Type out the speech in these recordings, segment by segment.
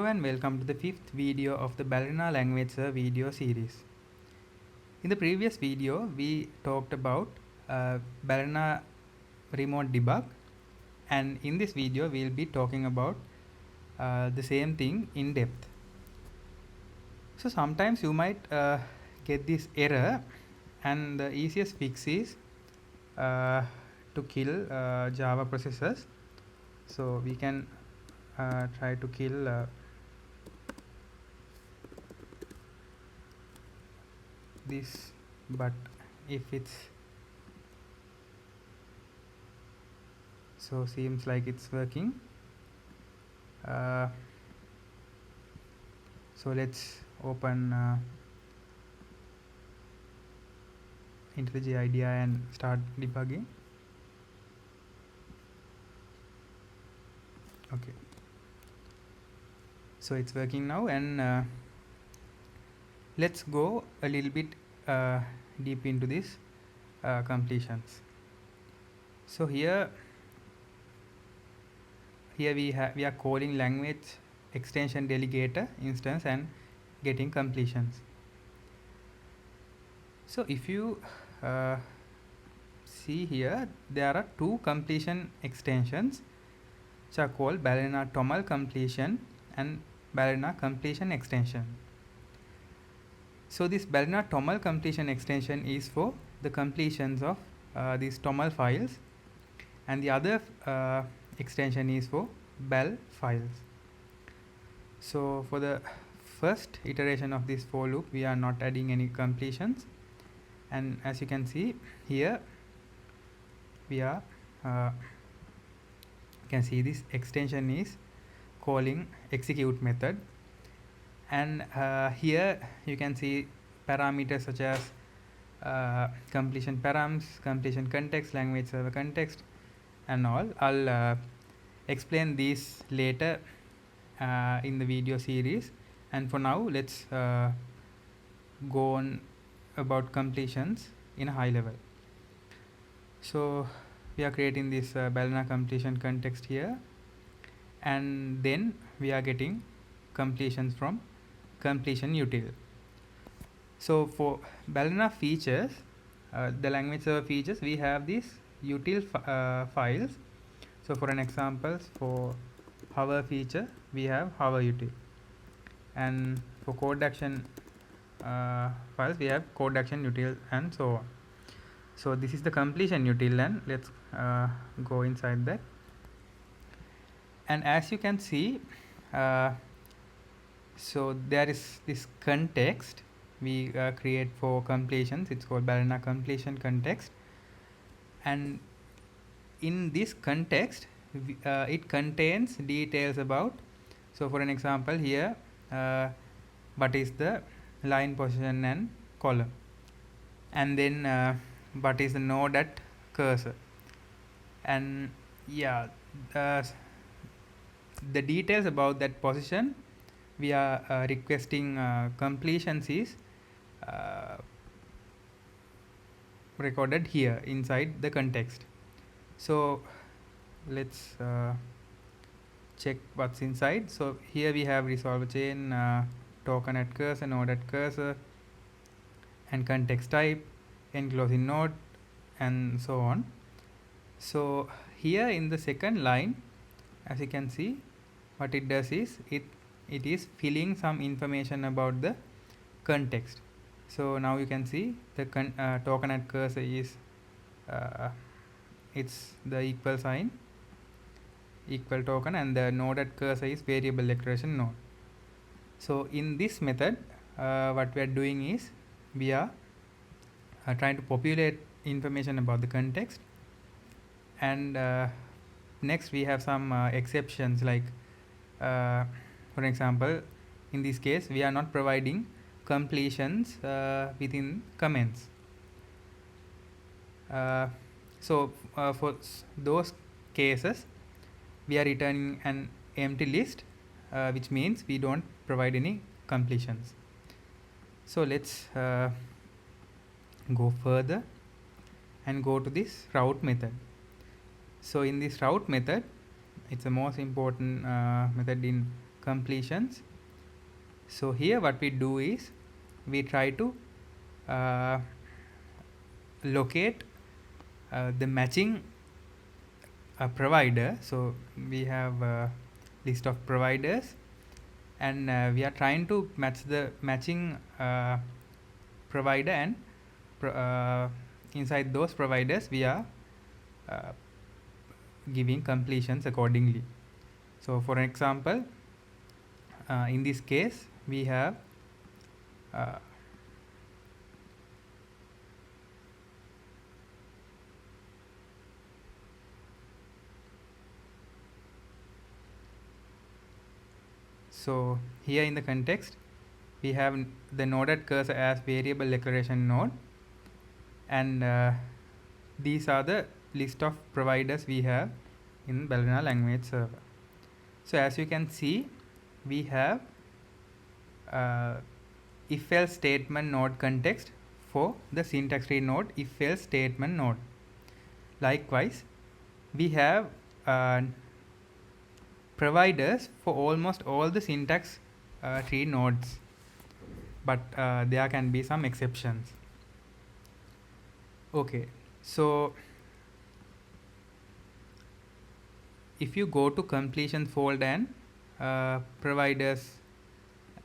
Hello and welcome to the fifth video of the Ballerina language video series. In the previous video, we talked about Ballerina remote debug, and in this video, we'll be talking about the same thing in depth. So sometimes you might get this error, and the easiest fix is to kill Java processes. So we can try to kill this, but if it's so seems like it's working. So let's open into the IDEA and start debugging. Okay, so it's working now, and let's go a little bit deep into this completions. So here we are calling language extension delegator instance and getting completions. So if you see here, there are two completion extensions which are called Ballerina Toml completion and Ballerina completion extension. So this Ballerina Toml completion extension is for the completions of these Toml files, and the other extension is for bal files. So for the first iteration of this for loop, we are not adding any completions, and as you can see here, we are can see this extension is calling execute method, and here you can see parameters such as completion params, completion context, language server context, and all. I'll explain these later in the video series, and for now let's go on about completions in a high level. So we are creating this Ballerina completion context here, and then we are getting completions from completion util. So for Ballerina features, the language server features, we have these util files. So for an example, for hover feature, we have hover util, and for code action files, we have code action util, and so on. So this is the completion util, and let's go inside that. And as you can see, so there is this context we create for completions. It's called Ballerina completion context, and in this context it contains details about, so for an example here, what is the line position and column, and then what is the node at cursor, and yeah, the details about that position we are requesting completions is recorded here inside the context. So let's check what's inside. So here we have resolver chain, token at cursor, node at cursor, and context type, enclosing node, and so on. So here in the second line, as you can see, what it does is it is filling some information about the context. So now you can see the token at cursor is it's the equal sign, equal token, and the node at cursor is variable declaration node. So in this method, what we are doing is we are trying to populate information about the context, and next we have some exceptions, like for example, in this case we are not providing completions within comments. So for those cases, we are returning an empty list, which means we don't provide any completions. So let's go further and go to this route method. So in this route method, it's the most important method in completions. So here what we do is we try to uh, locate the matching provider. So we have a list of providers, and we are trying to match the matching provider, and inside those providers we are uh, giving completions accordingly. So for example, in this case we have uh, so here in the context we have the noded cursor as variable declaration node, and these are the list of providers we have in Ballerina language server. So as you can see, we have uh, if else statement node context for the syntax tree node if else statement node. Likewise, we have providers for almost all the syntax tree nodes, but there can be some exceptions. Okay, so if you go to completion folder and providers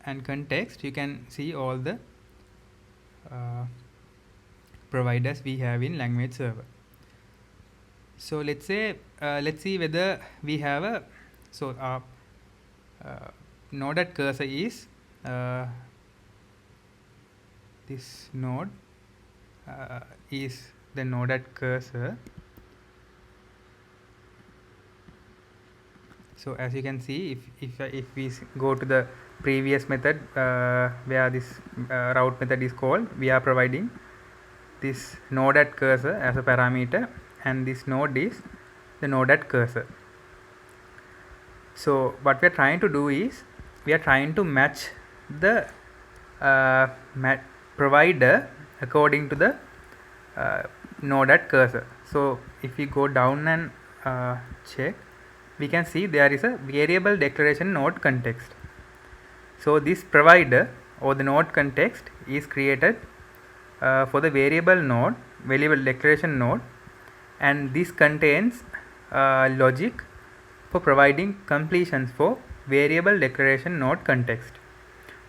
and context, you can see all the providers we have in language server. So let's see whether we have a our noded cursor is this node is the noded cursor. So as you can see, if we go to the previous method where this route method is called, we are providing this noded cursor as a parameter, and this node is the noded cursor. So what we are trying to do is we are trying to match the provider according to the noded cursor. So if we go down and check, we can see there is a variable declaration node context. So this provider or the node context is created for the variable declaration node, and this contains logic for providing completions for variable declaration node context,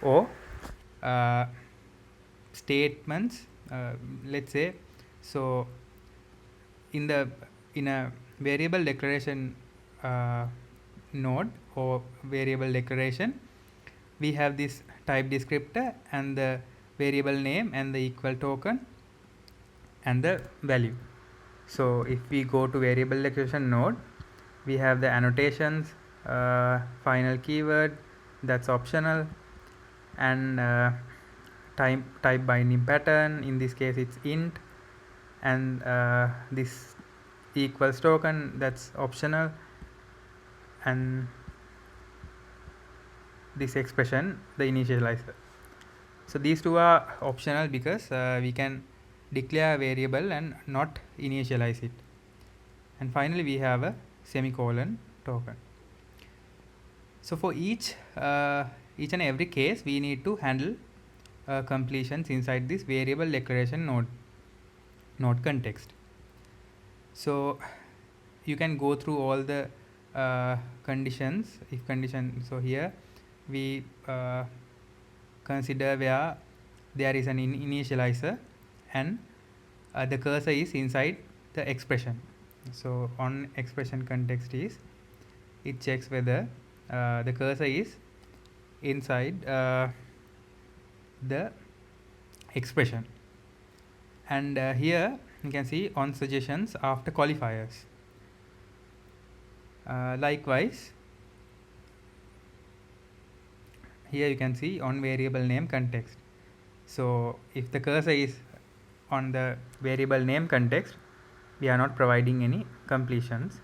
or statements. Let's say, so in a variable declaration node or variable declaration, we have this type descriptor and the variable name and the equal token and the value. So if we go to variable declaration node, we have the annotations, final keyword, that's optional, and type binding pattern, in this case it's int, and this equals token, that's optional, and this expression, the initializer. So these two are optional because we can declare a variable and not initialize it. And finally we have a semicolon token. So for each and every case, we need to handle completions inside this variable declaration node context. So you can go through all the conditions, if condition. So here we consider where there is an initializer and the cursor is inside the expression. So on expression context is, it checks whether the cursor is inside the expression, and here you can see on suggestions after qualifiers. Likewise, here you can see on variable name context. So if the cursor is on the variable name context, we are not providing any completions.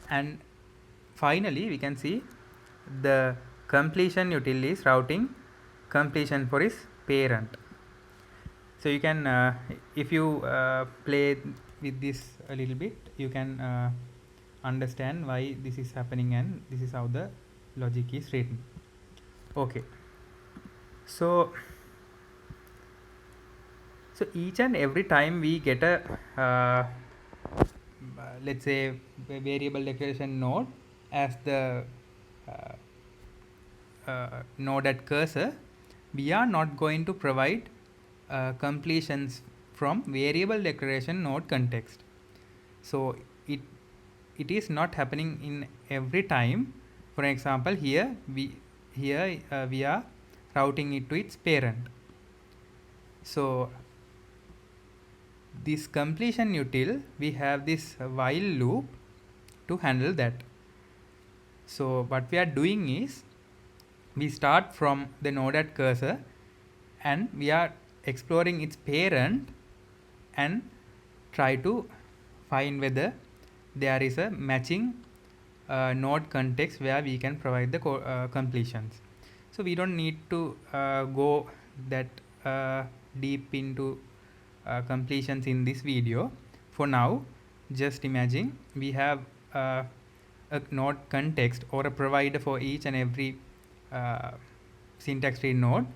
And finally we can see the completion util is routing completion for its parent. So you can if you play with this a little bit, you can understand why this is happening, and this is how the logic is written. Okay, so each and every time we get a let's say variable declaration node as the uh, node at cursor, we are not going to provide completions from variable declaration node context. So it it is not happening in every time. For example, we are routing it to its parent. So this completion util, we have this while loop to handle that. So what we are doing is we start from the node at cursor and we are exploring its parent and try to find whether there is a matching node context where we can provide the completions. So we don't need to go that deep into completions in this video. For now, just imagine we have a node context or a provider for each and every syntax tree node,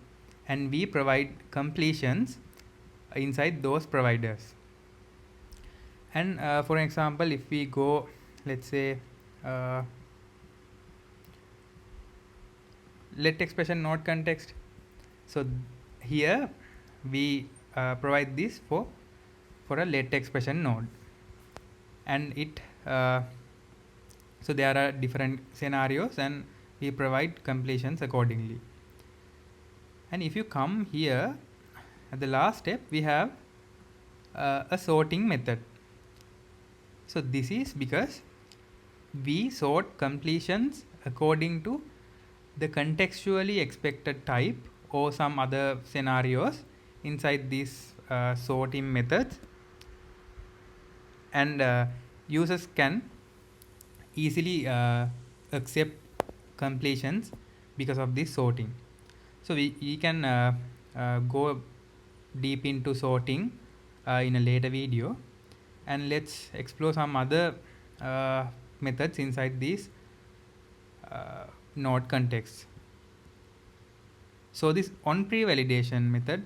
and we provide completions inside those providers. And for example, if we go, let's say uh, let expression node context. So here we provide this for a let expression node, and it so there are different scenarios and we provide completions accordingly. And if you come here at the last step, we have a sorting method. So this is because we sort completions according to the contextually expected type or some other scenarios inside these sorting methods, and users can easily accept completions because of this sorting. So we can go deep into sorting in a later video, and let's explore some other methods inside these node contexts. So this on pre-validation method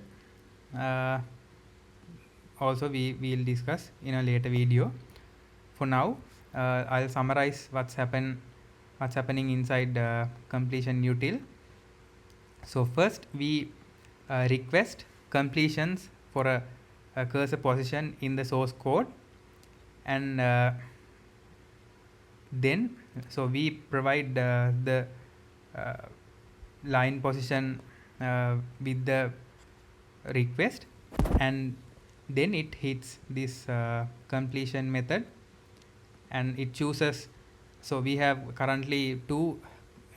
also we will discuss in a later video. For now, I'll summarize what's happening inside completion util. So first we request completions for a cursor position in the source code, and then so we provide the uh, line position with the request, and then it hits this completion method and it chooses. So we have currently two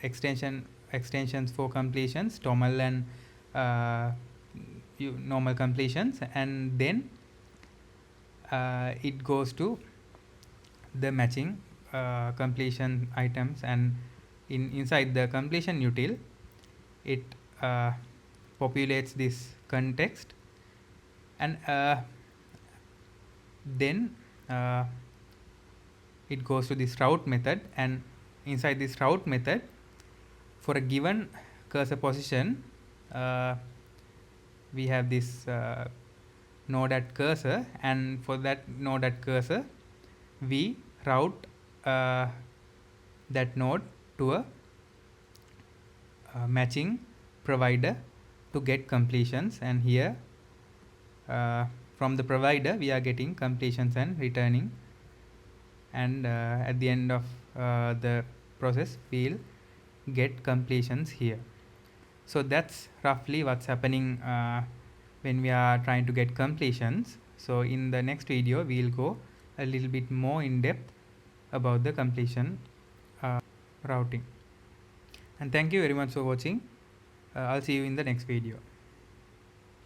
extensions for completions, toml and normal completions, and then it goes to the matching completion items, and inside the completion util it populates this context, and then it goes to this route method, and inside this route method for a given cursor position we have this node at cursor, and for that node at cursor we route that node to a matching provider to get completions, and here from the provider we are getting completions and returning, and at the end of the process we'll get completions here. So that's roughly what's happening when we are trying to get completions. So in the next video we'll go a little bit more in depth about the completion routing. And thank you very much for watching. I'll see you in the next video.